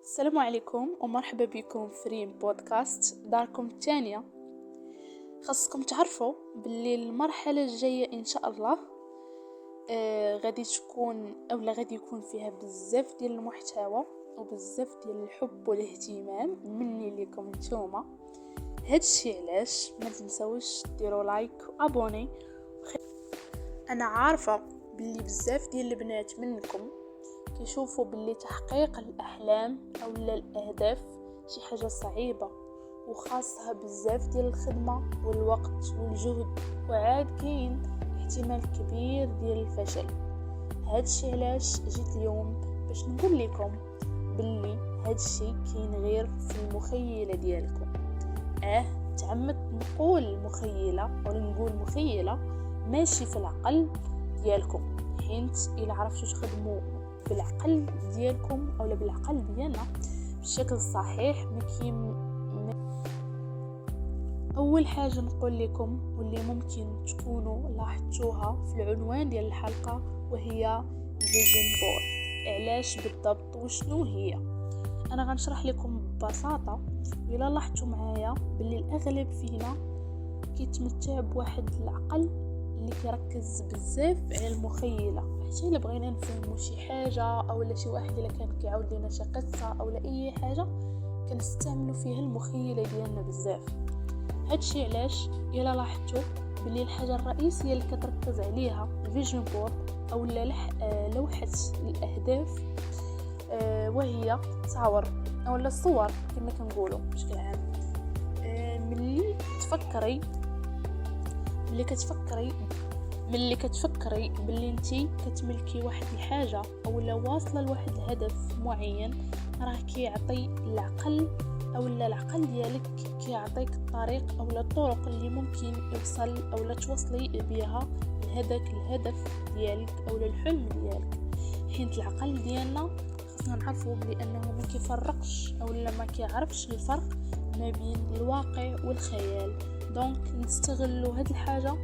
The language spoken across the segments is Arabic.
السلام عليكم ومرحبا بكم في ريم بودكاست داركم الثانية. خاصكم تعرفوا باللي المرحلة الجاية إن شاء الله غادي يكون فيها بزاف ديال المحتوى وبزاف ديال الحب والاهتمام مني لكم نتوما. هادشي علاش ما تنسوش ديروا لايك وابوني. انا عارفة باللي بزاف ديال البنات منكم كيشوفوا باللي تحقيق الأحلام أو الأهداف شي حاجة صعيبة وخاصها بزاف ديال الخدمة والوقت والجهد، وعاد كاين احتمال كبير ديال الفشل. هادشي علاش جيت اليوم باش نقول لكم باللي هادشي كاين غير في المخيلة ديالكم. تعمدت نقول مخيلة أو نقول مخيلة ماشي في العقل ديالكم، حيت إلا عرفتوا تخدموا بالعقل ديالكم او بالعقل ديالنا بالشكل الصحيح اول حاجه نقول لكم واللي ممكن تكونوا لاحظتوها في العنوان ديال الحلقه وهي فيجن بورد. علاش بالضبط وشنو هي؟ انا غنشرح لكم ببساطه. الا لاحظتوا معايا باللي الاغلب فينا كيتمتع بواحد العقل اللي كيركز بزاف على المخيله، حتى الا بغينا نفهموا شي حاجه او شي واحد الا كان كيعاود لنا شي قصه او اي حاجه كنستعملوا فيها المخيله ديالنا بزاف. هادشي علاش الا لاحظتوا باللي الحاجه الرئيسيه اللي كتركز عليها الفيجن بورد او لوحه الاهداف وهي تصاور او الصور كما كنقولوا بشكل عام. ملي كتفكري باللي انتي كتملكي واحد الحاجه او واصله لواحد الهدف معين، راه كيعطي العقل او العقل ديالك كيعطيك الطريق او الطرق اللي ممكن يوصل او توصلي بها لهداك الهدف ديالك او الحلم ديالك. حيت العقل ديالنا خصنا نعرفوا بلي انه ما كيفرقش او ما كيعرفش الفرق ما بين الواقع والخيال. دونك نستغلوا هاد الحاجه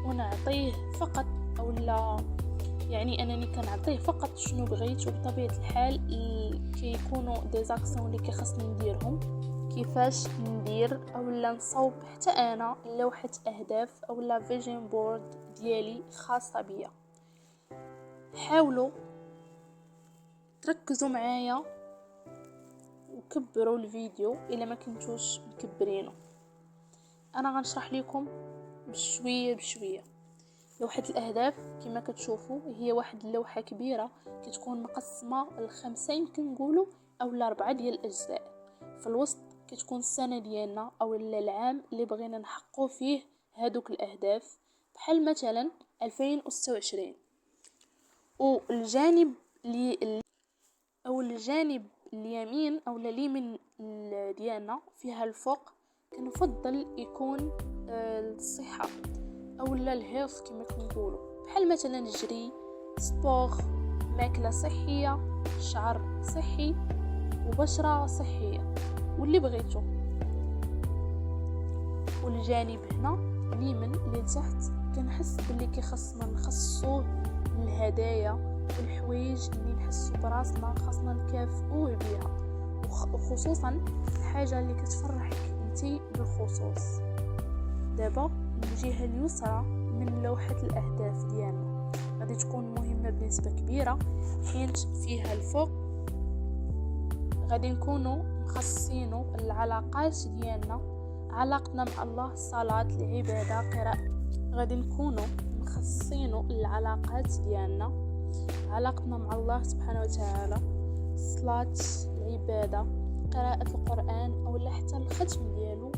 ونعطيه فقط او لا، يعني انني كنعطيه فقط شنو بغيت، وبطبيعه الحال كيكونوا دي زاكسيون اللي كيخصني نديرهم. كيفاش ندير او لا نصوب حتى انا لوحه اهداف او لا فيجن بورد ديالي خاصه بيا. حاولوا تركزوا معايا وكبروا الفيديو الا ما كنتوش مكبرينه. انا غنشرح لكم بشويه بشويه. لوحه الاهداف كما كتشوفوا هي واحد اللوحه كبيره كتكون مقسمه ل5 يمكن نقولوا او ل4 ديال الاجزاء. في الوسط كتكون السنه ديالنا او العام اللي بغينا نحققوا فيه هادوك الاهداف، بحال مثلا 2026. والجانب الجانب اليمين او اليمين ديالنا فيها الفوق كنفضل يكون الصحه او الهيلث كما كنقولوا، بحال مثلا الجري، سبور، ماكله صحيه، شعر صحي وبشره صحيه واللي بغيتو. والجانب هنا اليمين اللي تحت كنحس باللي كيخصنا نخصوه الهدايا والحوايج اللي نحسوا براسنا خاصنا نكافئوه بها، وخصوصا الحاجه اللي كتفرحك انتي بالخصوص. دابا الجهه اليسرى من لوحه الاهداف ديالنا غادي تكون مهمه بنسبه كبيره، حيت فيها الفوق غادي نكونوا مخصصينه العلاقات ديالنا، علاقتنا مع الله، الصلاه، العباده، قراءه. غادي نكونوا مخصصينه العلاقات ديالنا، علاقتنا مع الله سبحانه وتعالى، الصلاه، العباده، قراءه القران او حتى الختم ديالو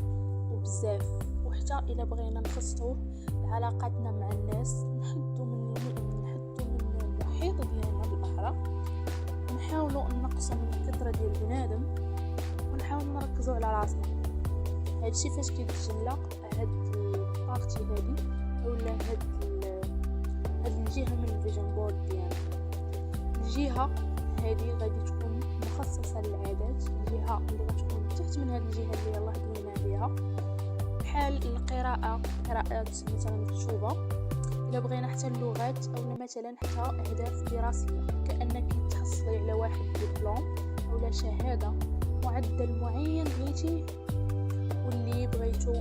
وبزاف. وحتى الا بغينا نخصصوه علاقاتنا مع الناس، نحدوا من المحيط ديالنا بالاحرى، ونحاولوا نقصوا من الكثره ديال البنادم ونحاول نركزوا على راسنا. هادشي فاش كيتجلى هاد البارتي هادي اولا هاد الجهه من الفيجن بورد ديالنا. الجهه هادي غادي تكون مخصصه للعادات، الجهه اللي غتكون تحت من هاد الجهه اللي يلاه دوينا عليها بحال القراءه، قراءات مثلا مكتوبه، الا بغينا حتى اللغات او مثلا حتى اهداف دراسيه كانك تحصلي على واحد دبلوم ولا شهادة معدل معين يجي واللي بغيتو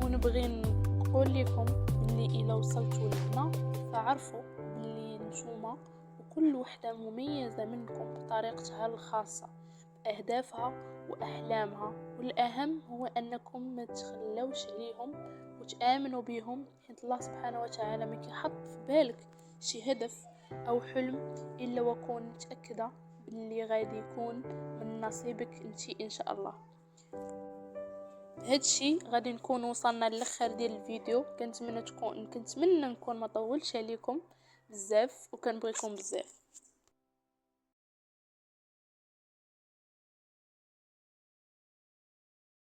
ونبغي نقول لكم اللي إلا وصلتوا لهنا فعرفوا اللي نتوما وكل وحدة مميزة منكم بطريقتها الخاصة بأهدافها وأحلامها، والأهم هو أنكم ما تخلوش عليهم وتآمنوا بهم، حيث الله سبحانه وتعالى ما كيحط في بالك شي هدف أو حلم إلا وكون متأكدة باللي غادي يكون من نصيبك انتي إن شاء الله. بهادشي غادي نكون وصلنا للاخر ديال الفيديو. كنتمنى نكون ما طولتش عليكم بزاف وكنبغيكم بزاف.